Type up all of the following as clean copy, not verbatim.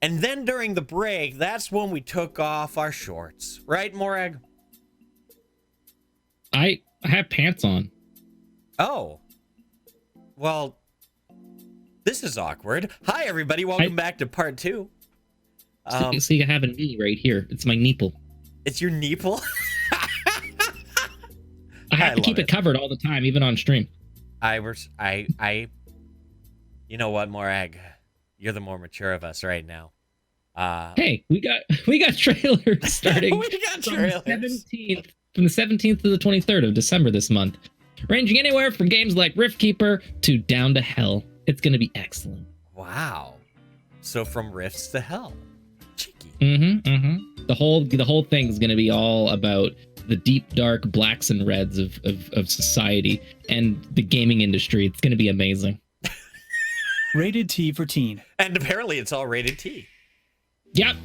And then during the break, that's when we took off our shorts. Right, Morag? I have pants on. Oh. Well, this is awkward. Hi, everybody. Welcome back to part 2. So you have a knee right here. It's my nipple. It's your nipple? I have to keep it covered all the time, even on stream. You know what, Morag? You're the more mature of us right now. Hey, we got trailers starting we got trailers. From the 17th to the 23rd of December this month, ranging anywhere from games like Riftkeeper to Down to Hell. It's going to be excellent. Wow. So from Rifts to Hell. Cheeky. The whole thing is going to be all about the deep, dark blacks and reds of society and the gaming industry. It's going to be amazing. Rated T for teen. And apparently it's all rated T. Yep.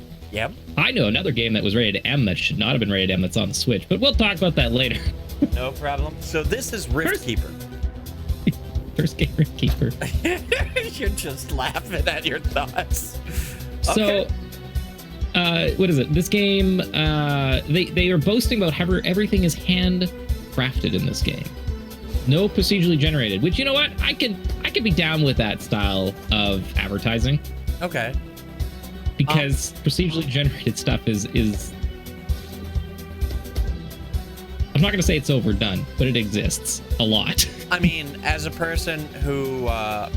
I know another game that was rated M that should not have been rated M that's on the Switch, but we'll talk about that later. No problem. So this is Riftkeeper. First game, Riftkeeper. You're just laughing at your thoughts. So, what is it? This game, they are boasting about how everything is handcrafted in this game. No procedurally generated, which, you know what? I can be down with that style of advertising. Okay. Because procedurally generated stuff is I'm not going to say it's overdone, but it exists a lot. I mean, as a person who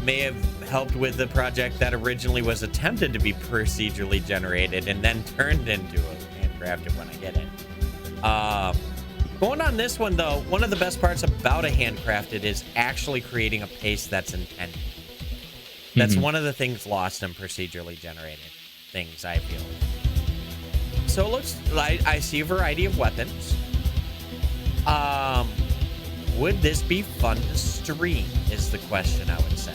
may have helped with the project that originally was attempted to be procedurally generated and then turned into a handcrafted when I get it. Going on this one, though, one of the best parts about a handcrafted is actually creating a pace that's intended. That's one of the things lost in procedurally generated things, I feel. So it looks like I see a variety of weapons. Would this be fun to stream is the question, I would say.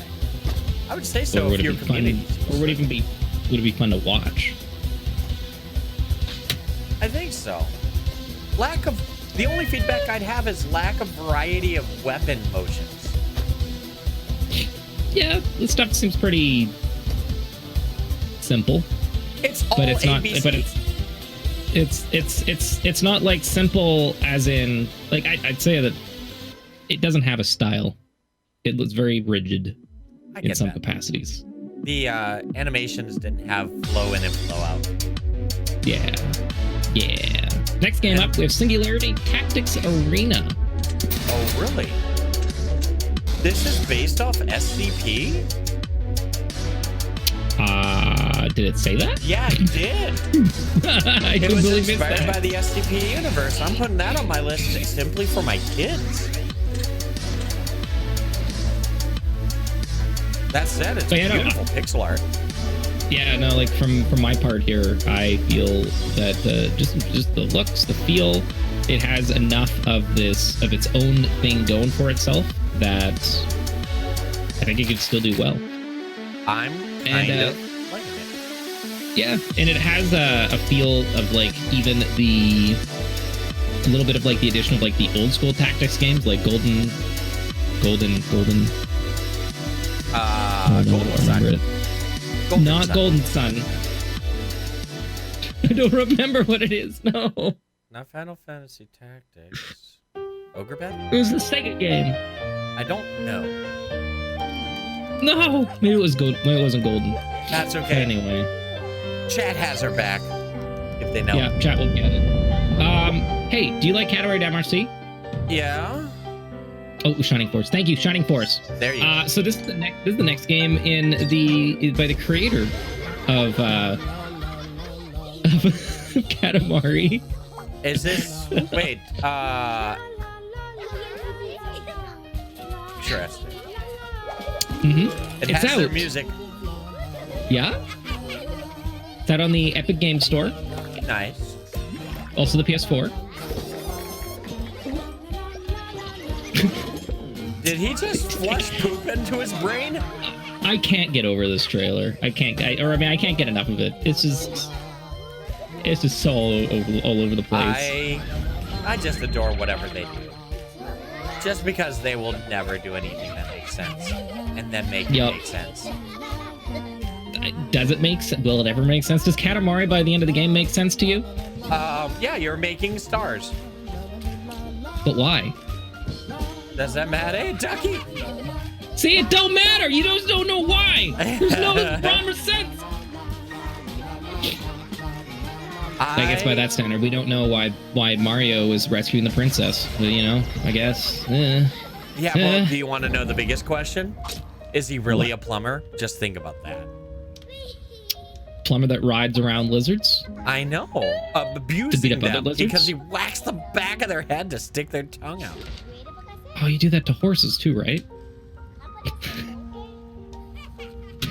I would say so if your community... Or would it be fun to watch? I think so. The only feedback I'd have is lack of variety of weapon motions. Yeah, this stuff seems pretty simple. It's all but it's ABC. Not, but it's not like simple as in, like, I'd say that it doesn't have a style. It looks very rigid in some capacities. The animations didn't have flow in and flow out. Yeah. Next game up, we have Singularity Tactics Arena. Oh, really? This is based off SCP? Did it say that? Yeah, it did. I it was believe inspired that. by the SCP universe. I'm putting that on my list simply for my kids. That said, it's beautiful pixel art. Yeah, no, like from my part here, I feel that just the looks, the feel, it has enough of its own thing going for itself that I think it could still do well. I'm kind of liking it. Yeah, and it has a feel of like even a little bit of like the addition of like the old school tactics games like Golden Sun. Golden Sun. I don't remember what it is. No. Not Final Fantasy Tactics. Ogre Bed? It was the Sega game. I don't know. No, maybe it was gold. Maybe it wasn't Golden. That's okay. Anyway, chat has her back if they know. Yeah, chat will get it. Hey, do you like Category MRC? Yeah. Oh, Shining Force. Thank you, Shining Force. There you go. So this is the next game by the creator of Katamari. Is this wait, interesting. It It's has out. their music. Yeah? It's out on the Epic Games Store. Nice. Also the PS4. Did he just flush poop into his brain? I can't get over this trailer. I can't get enough of it. It's just so all over the place. I just adore whatever they do. Just because they will never do anything that makes sense, and then make it make sense. does it make sense? Will it ever make sense? Does Katamari by the end of the game make sense to you? Yeah, you're making stars. But why? Does that matter? Hey, Ducky! See, it don't matter. You just don't know why. There's no rhyme or sense. I guess by that standard, we don't know why Mario is rescuing the princess. But, you know, I guess. Yeah, well, do you want to know the biggest question? Is he really a plumber? Just think about that. Plumber that rides around lizards? I know. Abusing them because he whacks the back of their head to stick their tongue out. Oh, you do that to horses too, right?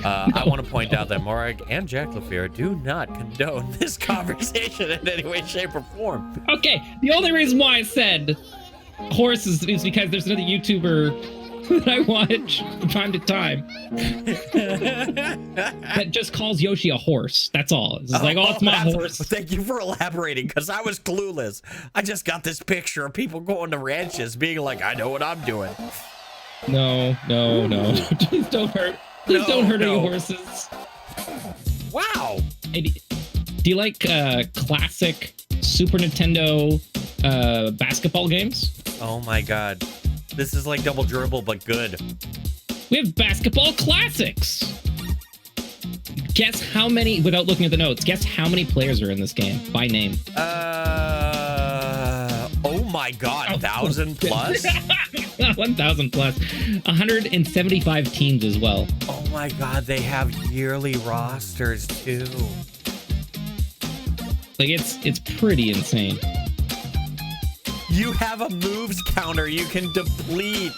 I want to point out that Morag and Jacklifear do not condone this conversation in any way, shape, or form. Okay, the only reason why I said horses is because there's another YouTuber that I watch from time to time that just calls Yoshi a horse. That's all. It's like, oh, it's my horse. Thank you for elaborating, because I was clueless. I just got this picture of people going to ranches being like, I know what I'm doing. No. Please don't hurt. Please don't hurt any horses. Wow. Hey, do you like classic Super Nintendo basketball games? Oh my god. This is like Double Dribble, but good. We have basketball classics. Guess how many, without looking at the notes, guess how many players are in this game by name? Oh my god, 1,000 plus? 1,000 plus. 175 teams as well. Oh my god, they have yearly rosters too. Like, it's pretty insane. You have a moves counter you can deplete.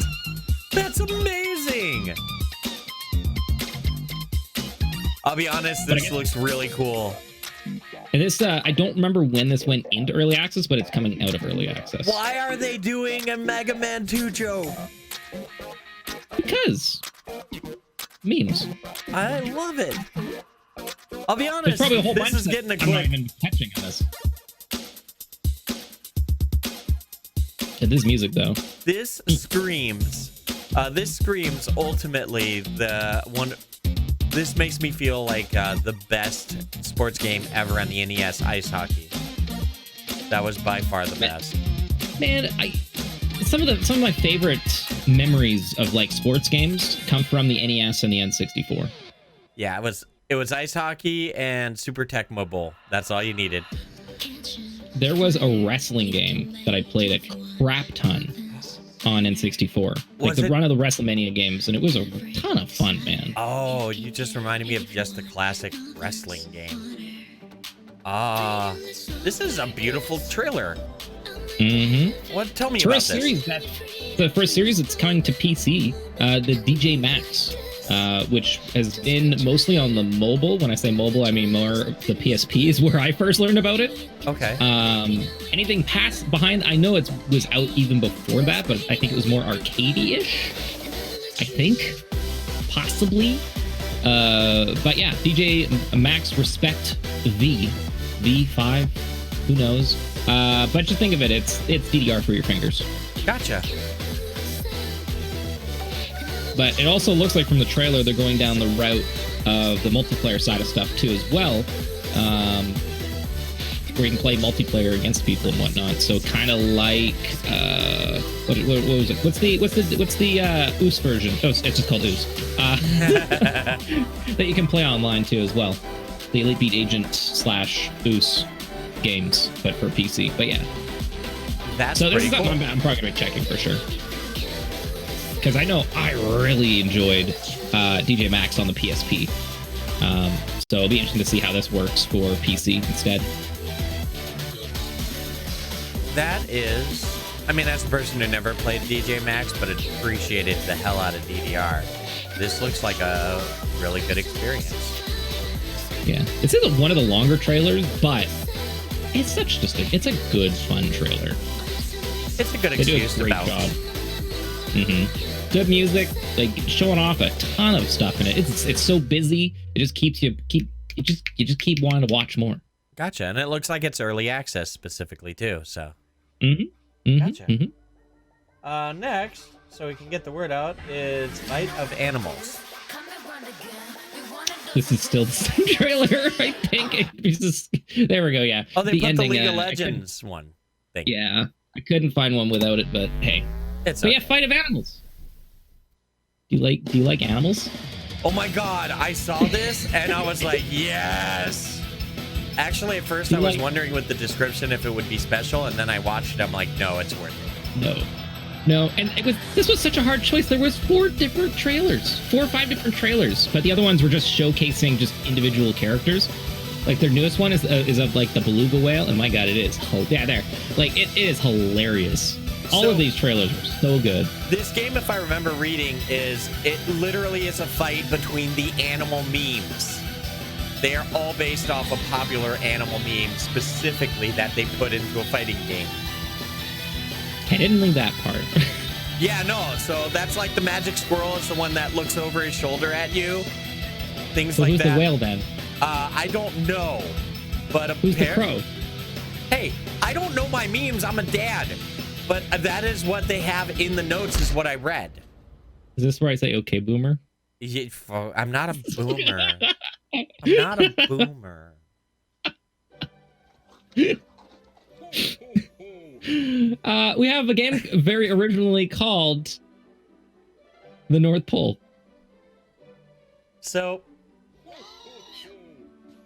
That's amazing. I'll be honest, this looks really cool. And this, I don't remember when this went into early access, but it's coming out of early access. Why are they doing a Mega Man 2 joke? Because memes. I love it. I'll be honest, There's probably a whole bunch this is getting a click. I'm not even catching on this. Yeah, this music, though. This screams. This screams ultimately the one. This makes me feel like the best sports game ever on the NES, ice hockey. That was by far the best. Man, some of my favorite memories of like sports games come from the NES and the N64. Yeah, it was ice hockey and Super Tecmo Bowl. That's all you needed. There was a wrestling game that I played a crap ton on N64. Like the run of the WrestleMania games, and it was a ton of fun, man. Oh, you just reminded me of just a classic wrestling game. This is a beautiful trailer. Mm-hmm. What? Tell me about this. The first series that's coming to PC, the DJ Maxx, which has been mostly on the mobile. When I say mobile, I mean more the PSP is where I first learned about it. Okay. Anything past behind, I know it was out even before that, but I think it was more arcadey-ish. I think, possibly. But yeah, DJ Maxx Respect V5, who knows? But just think of it, it's DDR for your fingers. Gotcha. But it also looks like from the trailer they're going down the route of the multiplayer side of stuff too as well, where you can play multiplayer against people and whatnot. So kind of like what was it? What's the OOS version? Oh, it's just called OOS. That you can play online too as well. The Elite Beat Agent / OOS games, but for PC. But yeah, that's so this is cool. something I'm probably gonna be checking for sure. Because I know I really enjoyed DJ Maxx on the PSP. So it'll be interesting to see how this works for PC instead. That is, I mean, as a person who never played DJ Maxx, but appreciated the hell out of DDR, this looks like a really good experience. Yeah, it's either one of the longer trailers, but it's it's a good fun trailer. It's a good They do excuse a great to bounce. job. Mm-hmm. Good music, like showing off a ton of stuff in it. It's so busy. It just keeps you just keep wanting to watch more. Gotcha, and it looks like it's early access specifically too. So. Mm-hmm. Mm-hmm. Gotcha. Mm-hmm. Next, so we can get the word out, is Night of Animals. This is still the same trailer, I think. There we go. Yeah. Oh, they put the ending, League of Legends one thing. Yeah, I couldn't find one without it, but hey. It's But okay. yeah, Fight of Animals. Do you like animals? Oh my God, I saw this and I was like, yes. Actually, at first I was wondering with the description if it would be special, and then I watched it. I'm like, no, it's worth it. No, and this was such a hard choice. There was 4 or 5 different trailers, but the other ones were just showcasing just individual characters. Like their newest one is of like the beluga whale, and my God, it is like it is hilarious. All of these trailers are so good. This game, if I remember reading, it literally is a fight between the animal memes. They are all based off of popular animal memes, specifically that they put into a fighting game. I didn't leave that part. Yeah, no. So that's like the magic squirrel is the one that looks over his shoulder at you. Things so like who's that. The whale then? I don't know. But who's the crow? Hey, I don't know my memes. I'm a dad. But that is what they have in the notes, is what I read. Is this where I say, okay, boomer? I'm not a boomer. I'm not a boomer. We have a game very originally called The North Pole. So,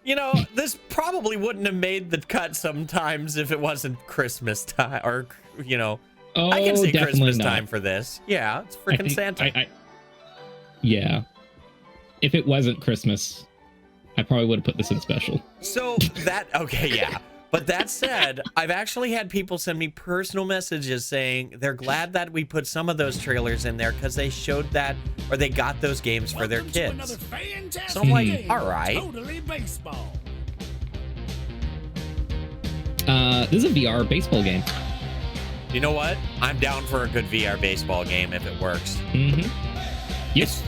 you know, this probably wouldn't have made the cut sometimes if it wasn't Christmas time, or, you know, I can say Christmas time for this. Yeah, it's freaking Santa. Yeah. If it wasn't Christmas, I probably would have put this in special. So okay, yeah. But that said, I've actually had people send me personal messages saying they're glad that we put some of those trailers in there because they showed that, or they got those games for their kids. So I'm like, all right. Totally baseball. This is a VR baseball game. You know what? I'm down for a good VR baseball game if it works. Mm-hmm. Yes.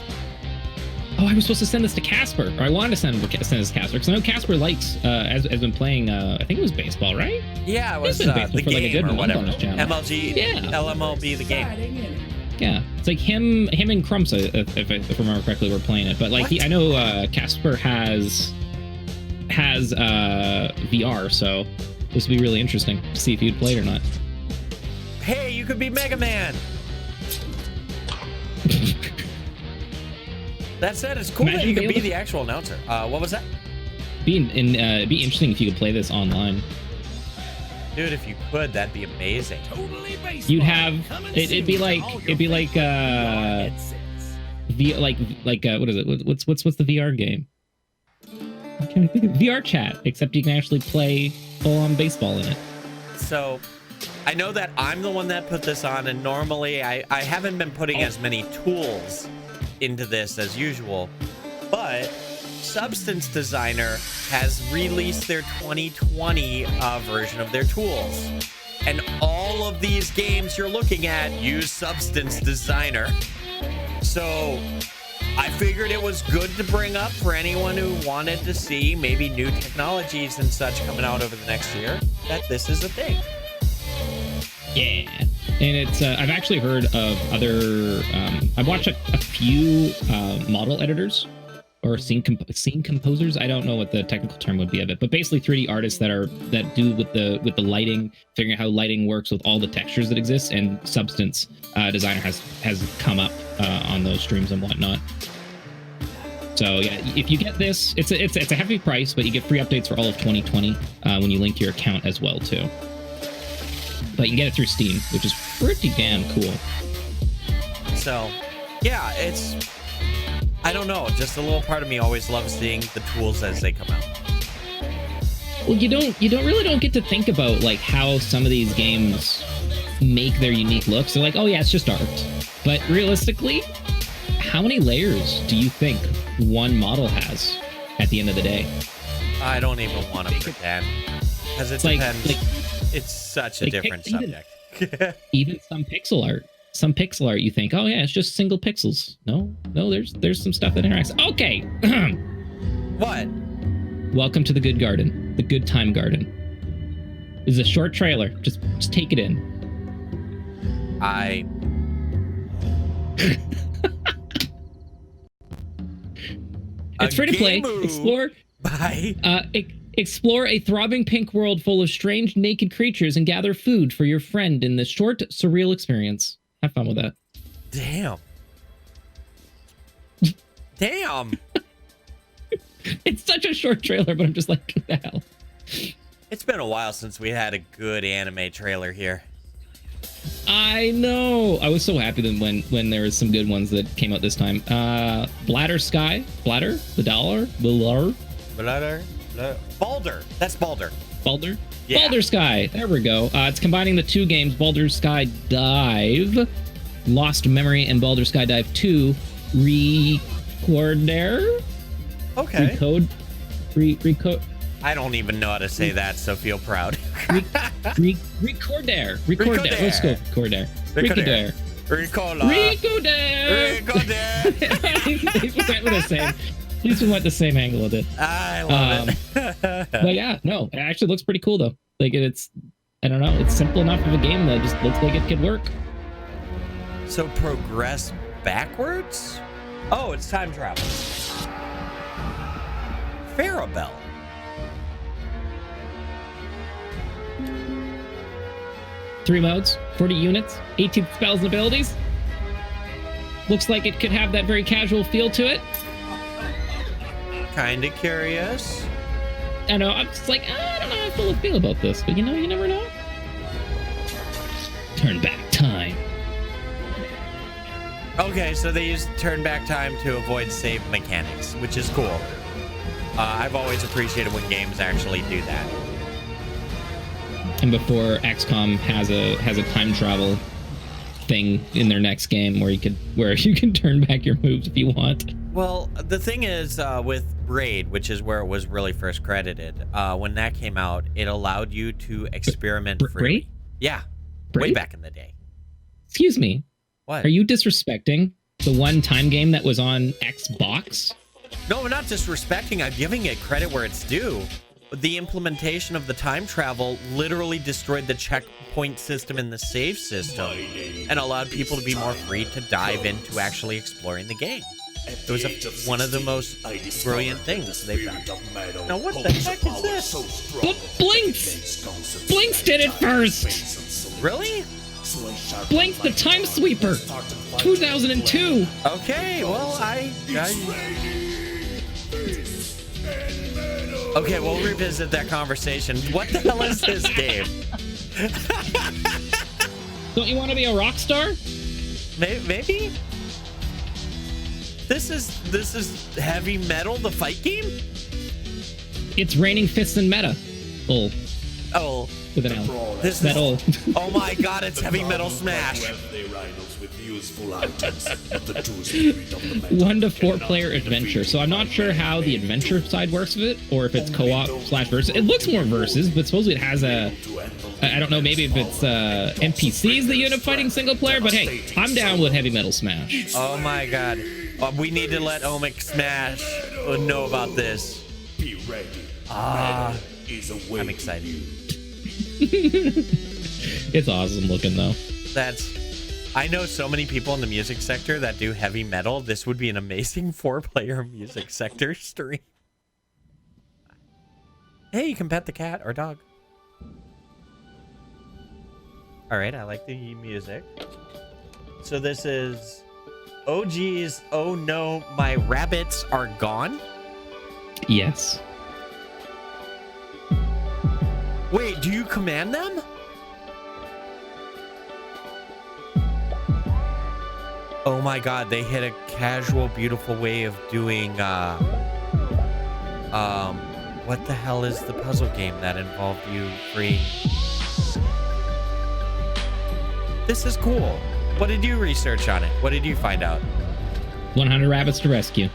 Oh, I was supposed to send this to Casper, or I wanted to send this to Casper, because I know Casper likes, has been playing, I think it was basebal, right? Yeah, it was the game or whatever. MLG, yeah. LMLB, the game. Yeah, it's like him and Crumps, if I remember correctly, were playing it. But like, I know Casper has VR, so this would be really interesting to see if you'd play it or not. Hey, you could be Mega Man. That said, it's cool that you could be the actual announcer. What was that? It'd be interesting if you could play this online. Dude, if you could, that'd be amazing. Totally baseball. You'd have it'd be like what is it? What's the VR game? I'm trying to think of VR chat, except you can actually play full-on baseball in it. So, I know that I'm the one that put this on, and normally I haven't been putting as many tools into this as usual, but Substance Designer has released their 2020 version of their tools, and all of these games you're looking at use Substance Designer. So I figured it was good to bring up for anyone who wanted to see maybe new technologies and such coming out over the next year, that this is a thing. Yeah. And it's, I've actually heard of other, I've watched a few model editors or scene composers. I don't know what the technical term would be of it, but basically 3D artists that do with the lighting, figuring out how lighting works with all the textures that exist, and Substance Designer has come up on those streams and whatnot. So yeah, if you get this, it's a heavy price, but you get free updates for all of 2020 when you link your account as well too. But you can get it through Steam, which is pretty damn cool. So, yeah, I don't know, just a little part of me always loves seeing the tools as they come out. Well, you don't get to think about like how some of these games make their unique looks. They're like, oh yeah, it's just art. But realistically, how many layers do you think one model has at the end of the day? I don't even want to pretend, because it depends. It's such a different subject. Even some pixel art, you think, oh yeah, it's just single pixels. No, there's some stuff that interacts. Okay. What? Welcome to the good garden, the good time garden. This is a short trailer. Just take it in. It's free to play. Game Explore. Bye. Explore a throbbing pink world full of strange naked creatures and gather food for your friend in this short, surreal experience. Have fun with that. Damn. Damn. It's such a short trailer, but I'm just like, what the hell? It's been a while since we had a good anime trailer here. I know. I was so happy that when there was some good ones that came out this time. Bladder Sky. Bladder? The dollar? Baldur. That's Baldur. Baldur? Yeah. Baldur Sky. There we go. It's combining the two games, Baldur Sky Dive, Lost Memory, and Baldur Sky Dive 2 Recorder? Okay. Recode. I don't even know how to say that, so feel proud. Recorder. Let's go. Recorder. Recorder. At least we went the same angle with it. I love it. But yeah, no, it actually looks pretty cool though. Like it's, I don't know, it's simple enough of a game that just looks like it could work. So progress backwards? Oh, it's time travel. Farabelle. Three modes, 40 units, 18 spells and abilities. Looks like it could have that very casual feel to it. Kinda curious. I know, I'm just like, I don't know how I feel about this, but you know, you never know. Turn back time. Okay, so they use turn back time to avoid save mechanics, which is cool. I've always appreciated when games actually do that. And before XCOM has a time travel thing in their next game where you can turn back your moves if you want. Well, the thing is, with Braid, which is where it was really first credited, when that came out, it allowed you to experiment freely. Braid? Yeah, Braid? way back in the day. Excuse me. What? Are you disrespecting the one time game that was on Xbox? No, we're not disrespecting. I'm giving it credit where it's due. The implementation of the time travel literally destroyed the checkpoint system in the save system and allowed people to be more free to dive into actually exploring the game. It was one of the most brilliant things they've done. Now, what the heck is this? Blinks did it first. Really? Blinks the Time Sweeper, 2002. Okay, well, Okay, we'll revisit that conversation. What the hell is this game? Don't you want to be a rock star? Maybe? This is Heavy Metal, the fight game? It's Raining Fists and Meta. Oh. With an L. This Metal. is, oh my god, it's Heavy Metal Smash. 1 to 4 player adventure. So I'm not sure how the adventure side works with it, or if it's co-op / versus. It looks more versus, but supposedly it has I don't know, maybe if it's NPCs that you end up fighting single player, but hey, I'm down with Heavy Metal Smash. Oh my god. We need to let Omic Smash know about this. I'm excited. It's awesome looking though. I know so many people in the music sector that do heavy metal. This would be an amazing 4-player music sector stream. Hey, you can pet the cat or dog. All right, I like the music. So this is, oh geez, oh no, my rabbits are gone? Yes. Wait, do you command them? Oh my god, they hit a casual, beautiful way of doing, what the hell is the puzzle game that involved you freeing? This is cool. What did you research on it? What did you find out? 100 rabbits to rescue.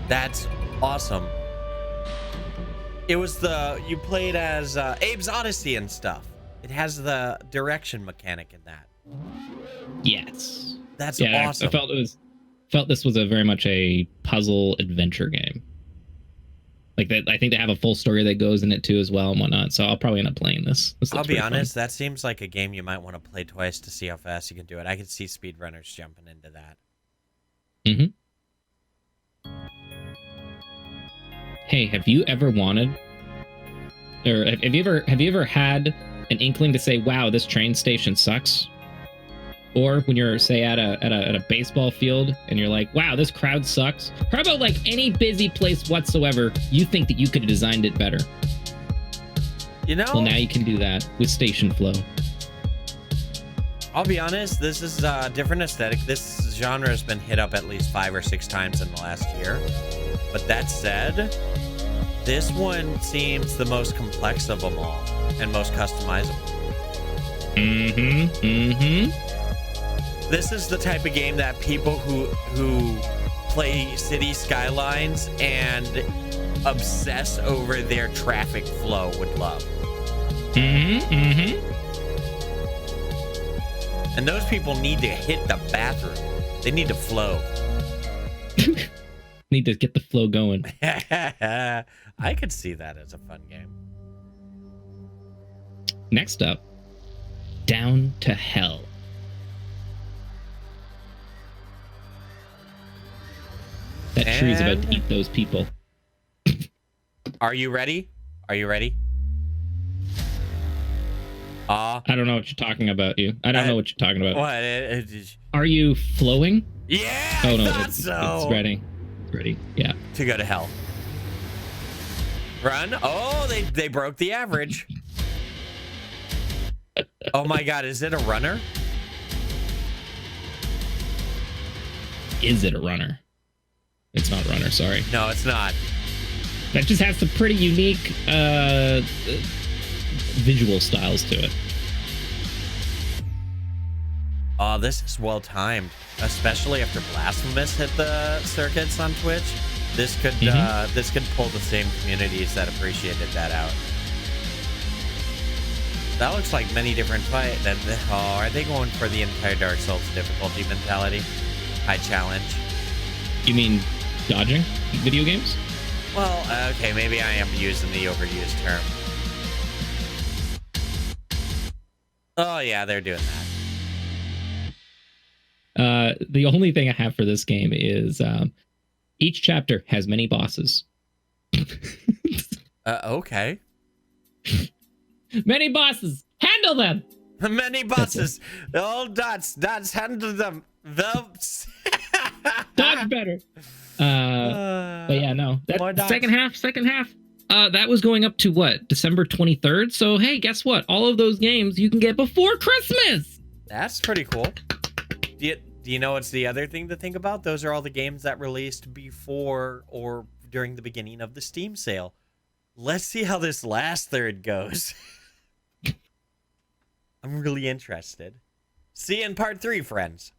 That's awesome. It was you played as Abe's Odyssey and stuff. It has the direction mechanic in that. Yes. That's awesome. I felt this was a very much a puzzle adventure game. Like that, I think they have a full story that goes in it too as well and whatnot. So I'll probably end up playing this. I'll be honest, that seems like a game you might want to play twice to see how fast you can do it. I could see speedrunners jumping into that. Mm-hmm. hey, have you ever wanted, or have you ever had an inkling to say, wow, this train station sucks? Or when you're, say, at a baseball field and you're like, wow, this crowd sucks. How about like any busy place whatsoever, you think that you could have designed it better? You know? Well, now you can do that with Station Flow. I'll be honest, this is a different aesthetic. This genre has been hit up at least 5 or 6 times in the last year. But that said, this one seems the most complex of them all and most customizable. This is the type of game that people who play City Skylines and obsess over their traffic flow would love. And those people need to hit the bathroom. They need to flow. Need to get the flow going. I could see that as a fun game. Next up, Down to Hell. That tree's about to eat those people. Are you ready? Are you ready? I don't know what you're talking about, you. I don't know what you're talking about. What? Are you flowing? Yeah, Oh, no, I thought it's so. It's ready. It's ready. Yeah. To go to hell. Run. Oh, they broke the average. Oh my God, is it a runner? Is it a runner? It's not a runner, sorry. No, it's not. That just has some pretty unique visual styles to it. Oh, this is well timed, especially after Blasphemous hit the circuits on Twitch. This could pull the same communities that appreciated that out. That looks like many different fight. Oh, are they going for the entire Dark Souls difficulty mentality? High challenge. You mean dodging video games? Well, okay, maybe I am using the overused term. Oh yeah, they're doing that. The only thing I have for this game is each chapter has many bosses. Okay. Many bosses. Handle them. Many bosses. All dots handle them. Dodge better. But yeah, no. That second half. That was going up to what? December 23rd. So hey, guess what? All of those games you can get before Christmas. That's pretty cool. Do you know what's the other thing to think about? Those are all the games that released before or during the beginning of the Steam sale. Let's see how this last third goes. I'm really interested. See you in part 3, friends.